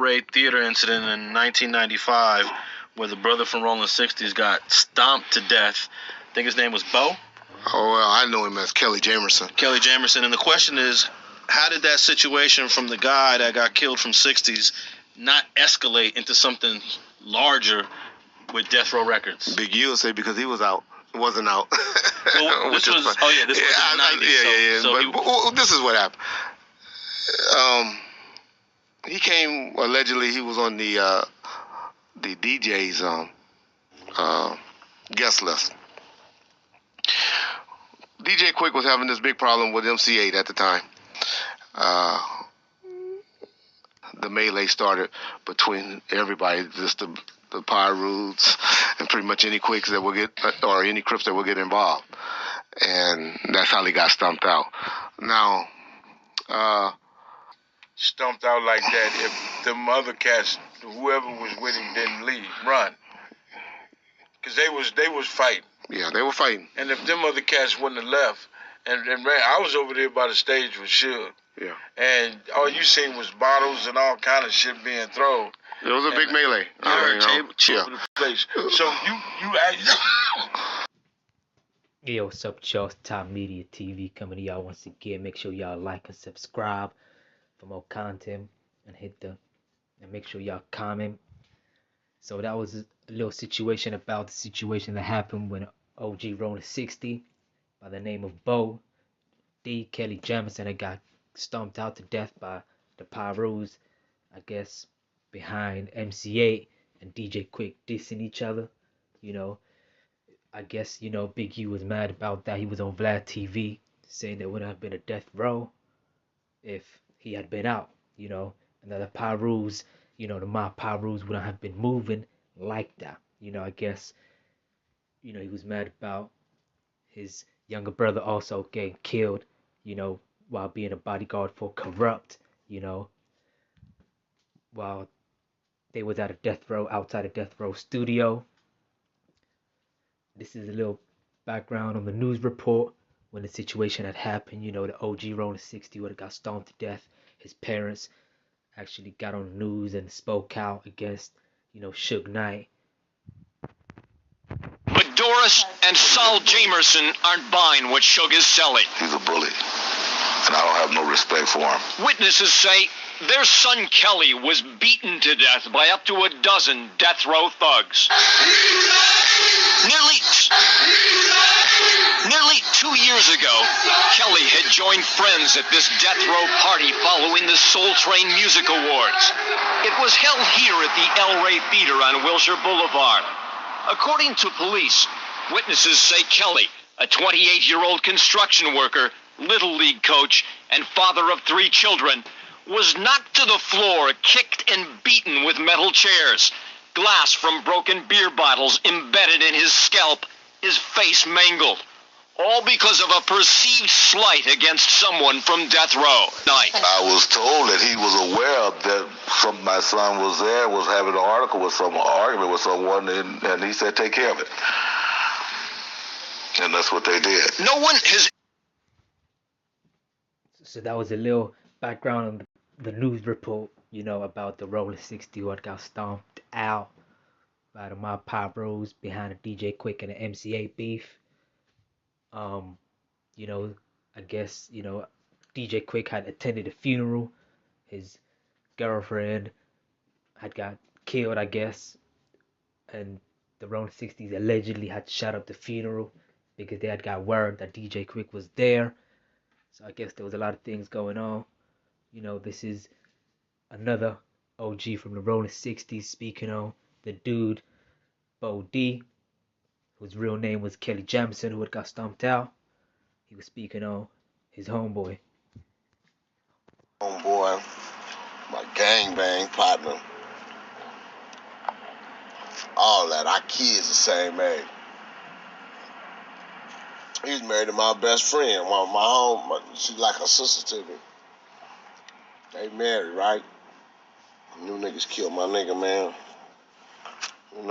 raid theater incident in 1995 where the brother from Rolling 60s got stomped to death. I think his name was Bo. Oh, well, I know him as Kelly Jamerson. Kelly Jamerson. And the question is, how did that situation from the guy that got killed from 60s not escalate into something larger with Death Row Records? Big U will say because he was out. Wasn't out. Well, this was in the 90s. But this is what happened. He came, allegedly, he was on the DJ's guest list. DJ Quick was having this big problem with MC8 at the time. The melee started between everybody, just the Pyroots and pretty much any Quicks that would get, or any Crips that would get involved. And that's how they got stumped out. Now, stumped out like that if them other cats, whoever was with him, didn't run. Because they was fighting. Yeah, they were fighting. And if them other cats wouldn't have left, and ran, I was over there by the stage with Suge. Yeah. And all you seen was bottles and all kind of shit being thrown. It was a big melee. The place. So you actually... Yo, what's up, y'all? It's Top Media TV coming to y'all once again. Make sure y'all like and subscribe for more content, and make sure y'all comment. So that was a little situation about the situation that happened when OG Rolling 60 by the name of Bo D. Kelly Jamerson had got stomped out to death by the Pyrus, I guess, behind MC8 and DJ Quick dissing each other. You know, I guess, Big U was mad about that. He was on Vlad TV saying there wouldn't have been a death row if he had been out, and that the Pyrus, the mob Pyrus wouldn't have been moving like that. I guess, he was mad about his younger brother also getting killed, while being a bodyguard for Corrupt, while they was at a death row, outside a death row studio. This is a little background on the news report when the situation had happened. The OG Rolling 60 would have got stomped to death. His parents actually got on the news and spoke out against, Suge Knight. But Doris and Saul Jamerson aren't buying what Suge is selling. He's a bully, and I don't have no respect for him. Witnesses say their son Kelly was beaten to death by up to a dozen death row thugs. Nearly 2 years ago, Kelly had joined friends at this death row party following the Soul Train Music Awards. It was held here at the El Rey Theater on Wilshire Boulevard. According to police, witnesses say Kelly, a 28-year-old construction worker, Little League coach, and father of 3 children, was knocked to the floor, kicked and beaten with metal chairs. Glass from broken beer bottles embedded in his scalp, his face mangled. All because of a perceived slight against someone from death row. I was told that he was aware that my son was there, was having an argument with someone, and he said, take care of it. And that's what they did. No one has... So that was a little background on the news report, about the Rolling 60 who got stomped out by the mob Pyrus behind the DJ Quick and the MC8 beef. I guess, DJ Quick had attended a funeral. His girlfriend had got killed, I guess. And the Rolling 60s allegedly had shut up the funeral because they had got word that DJ Quick was there. So I guess there was a lot of things going on. This is another OG from the Rolling 60s speaking on the dude, Bo D, whose real name was Kelly Jamerson, who had got stomped out. He was speaking on his homeboy. Homeboy, my gangbang partner, all that. Our kids the same age. He's married to my best friend. She's like a sister to me. They married, right? New niggas killed my nigga, man. You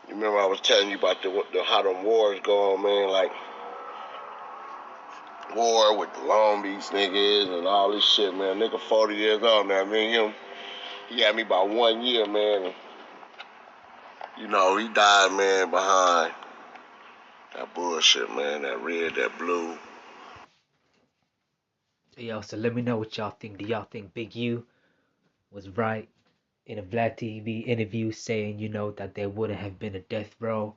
remember I was telling you about how them wars go on, man? Like, war with the Long Beach niggas and all this shit, man. Nigga 40 years old now. I mean, he had me about 1 year, man. You know, he died, man, behind that bullshit, man. That red, that blue. Yo, so let me know what y'all think. Do y'all think Big U was right in a Black TV interview saying, that there wouldn't have been a death row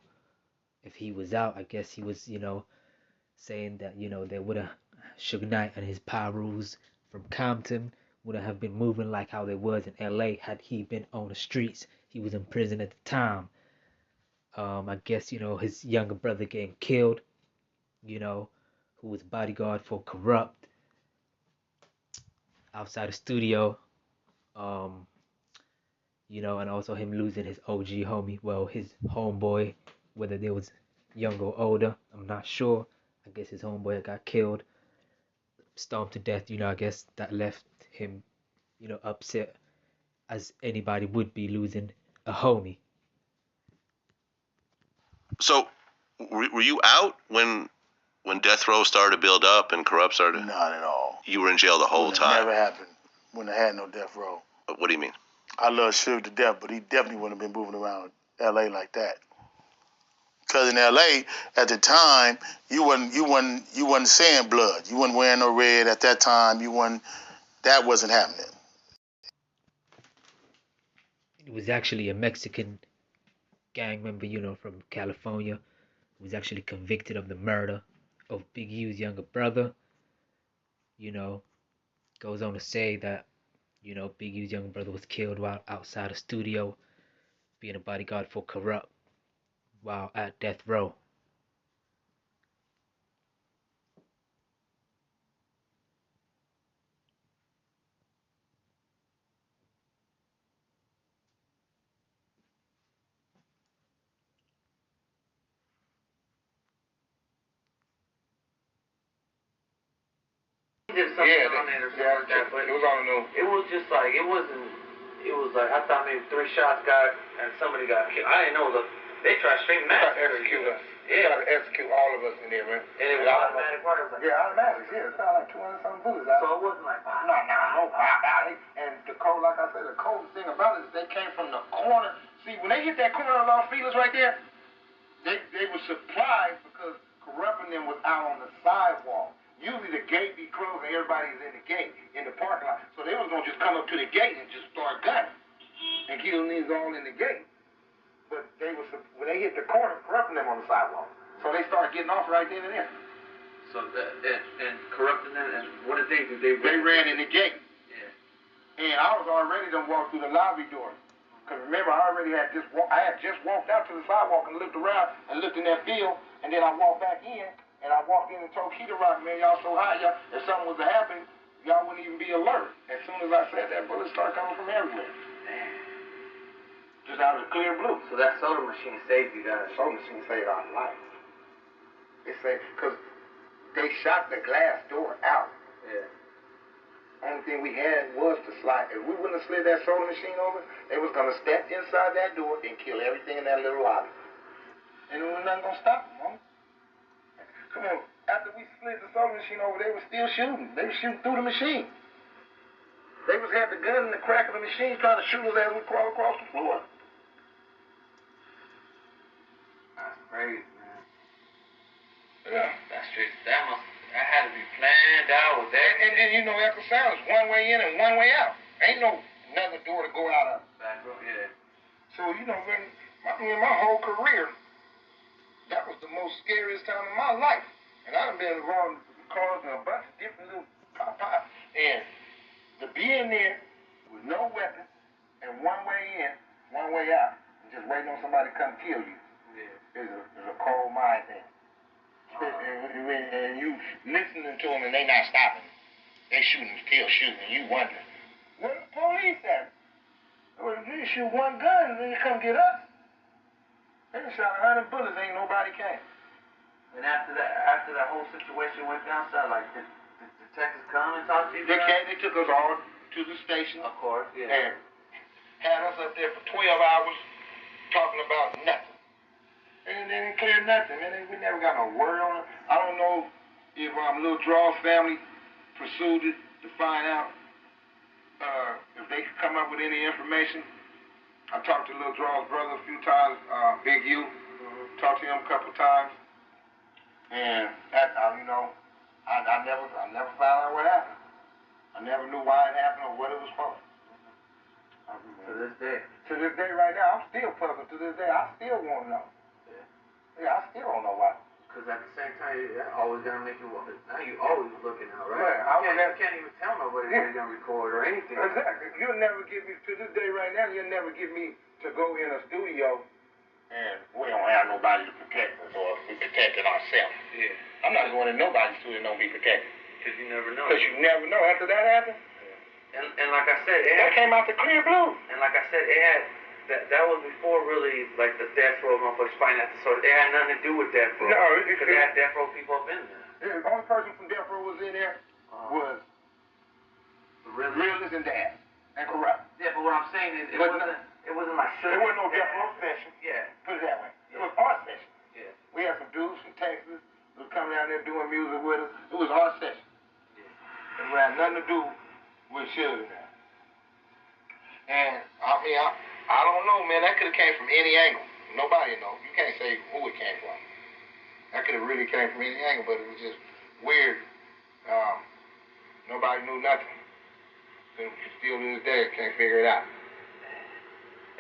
if he was out? I guess he was, saying that, they would have Suge Knight and his Pyrus from Compton wouldn't have been moving like how they was in LA had he been on the streets. He was in prison at the time. I guess, his younger brother getting killed, who was bodyguard for Corrupt outside the studio. And also him losing his OG homie, well, his homeboy, whether they was young or older, I'm not sure. I guess his homeboy got killed, stomped to death. I guess that left him, upset as anybody would be losing a homie. So, were you out when Death Row started to build up and Corrupt started? Not at all. You were in jail the whole time? Never happened when I had no Death Row. What do you mean? I love Suge to death, but he definitely wouldn't have been moving around L.A. like that. Because in L.A. at the time, you wasn't seeing blood. You wasn't wearing no red at that time. That wasn't happening. It was actually a Mexican gang member, from California, who was actually convicted of the murder of Big U's younger brother. Goes on to say that, Big U's younger brother was killed while outside a studio, being a bodyguard for Corrupt while at death row. Did something on there or something like that, but it was on the news. It was just like, it was like, I thought maybe 3 shots got, and somebody got killed. I didn't know, they tried straight massacre. They tried to execute us. Yeah. They tried to execute all of us in there, man. And it was automatic part. Yeah, automatic, yeah. It sounded like 200-something bullets out. So it wasn't like, no pop out. And the code, like I said, the cold thing about it is they came from the corner. See, when they hit that corner of Los Feliz right there, they were surprised because Corrupt and them was out on the sidewalk. Usually the gate be closed and everybody's in the gate, in the parking lot. So they was going to just come up to the gate and just start gunning and kill niggas all in the gate. But when they hit the corner, Corrupting them on the sidewalk. So they started getting off right then and there. So and Corrupting them, and what did they do? They ran in the gate. Yeah. And I was already done walked through the lobby door. Because remember, I had just walked out to the sidewalk and looked around and looked in that field, and then I walked back in. And I walked in and told Key to Rock, man, y'all so high, y'all, if something was to happen, y'all wouldn't even be alert. As soon as I said that, bullets started coming from everywhere. Damn. Just out of the clear blue. So that soda machine saved you guys. Soda machine saved our life. It saved, because they shot the glass door out. Yeah. Only thing we had was to slide. If we wouldn't have slid that soda machine over, they was going to step inside that door and kill everything in that little lobby. And there was nothing going to stop them, homie. Come on, after we slid the soda machine over, they were still shooting. They were shooting through the machine. They had the gun in the crack of the machine trying to shoot us as we crawl across the floor. That's crazy, man. Yeah. That had to be planned out with that. And Echo Sound is one way in and one way out. Ain't no another door to go out of. Back row, yeah. So, when my whole career, that was the most scariest time of my life. And I done been involved in cars and a bunch of different little pop. And to be in there with no weapons and one way in, one way out, and just waiting on somebody to come kill you, is a cold mind thing. And you listening to them and they not stopping. They still shooting, and you wonder, where the police at? Well, they shoot one gun and then they come get us. They shot 100 bullets, ain't nobody came. And after that whole situation went down south, like, did Texas come and talk to you? They came, they took us all to the station. Of course, yeah. And had us up there for 12 hours talking about nothing. And they didn't clear nothing, man. We never got no word on it. I don't know if Little Draw's family pursued it to find out if they could come up with any information. I talked to Little Draw's brother a few times, Big U. Talked to him a couple times, and that, I never found out what happened. I never knew why it happened or what it was for. To this day. To this day, right now, I'm still puzzled. To this day, I still want to know. Yeah, I still don't know why. Because at the same time, that always gonna make you. Now you always looking out, right? Right. You can't even tell nobody that you're gonna record or anything. Exactly. You'll never get me to this day right now. You'll never get me to go in a studio and we don't have nobody to protect us or we protecting ourselves. Yeah. I'm not going in nobody's studio and don't be protected. Because you never know. Because you never know after that happened. And like I said, that came out the clear blue. And like I said, it had that was before really like the death row motherfuckers fighting at the sword. It had nothing to do with death row. No, because they had death row people up in there. The only person from death row was in there was realist and dad and corrupt. Yeah, but what I'm saying is it wasn't my show. It wasn't no death row session. Yeah. Put it that way. It was our session. Yeah. We had some dudes from Texas who was coming down there doing music with us. It was our session. Yeah. It had nothing to do with Sugar now. And I don't know, man. That could have came from any angle. Nobody knows. You can't say who it came from. That could have really came from any angle, but it was just weird. Nobody knew nothing. Still to this day, can't figure it out.